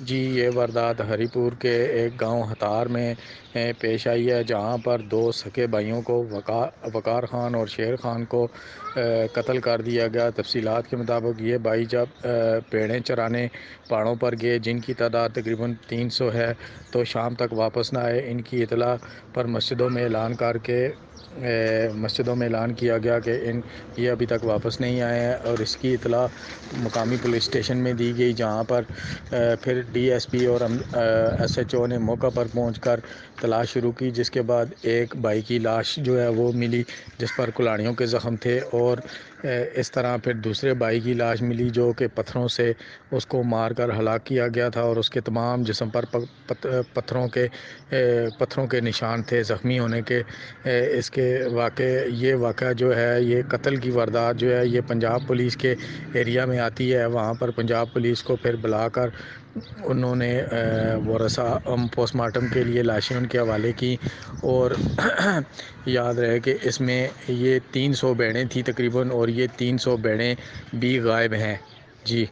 جی یہ واردات ہری پور کے ایک گاؤں ہتار میں پیش آئی ہے، جہاں پر دو سکے بھائیوں کو وقار خان اور شیر خان کو قتل کر دیا گیا۔ تفصیلات کے مطابق یہ بھائی جب بھیڑیں چرانے پہاڑوں پر گئے، جن کی تعداد تقریباً 300 ہے، تو شام تک واپس نہ آئے۔ ان کی اطلاع پر مسجدوں میں اعلان کیا گیا کہ یہ ابھی تک واپس نہیں آئے ہیں، اور اس کی اطلاع مقامی پولیس اسٹیشن میں دی گئی، جہاں پر پھر ڈی ایس پی اور ایس ایچ او نے موقع پر پہنچ کر تلاش شروع کی، جس کے بعد ایک بھائی کی لاش جو ہے وہ ملی، جس پر کلاڑیوں کے زخم تھے، اور اس طرح پھر دوسرے بھائی کی لاش ملی جو کہ پتھروں سے اس کو مار کر ہلاک کیا گیا تھا، اور اس کے تمام جسم پر پتھروں کے نشان تھے زخمی ہونے کے۔ اس کے یہ واقعہ جو ہے، یہ قتل کی واردات جو ہے، یہ پنجاب پولیس کے ایریا میں آتی ہے۔ وہاں پر پنجاب پولیس کو پھر بلا کر انہوں نے پوسٹ مارٹم کے لیے لاشیں ان کے حوالے کی، اور یاد رہے کہ اس میں یہ 300 بھیڑیں تھیں تقریباً، اور یہ 300 بھیڑیں بھی غائب ہیں۔ جی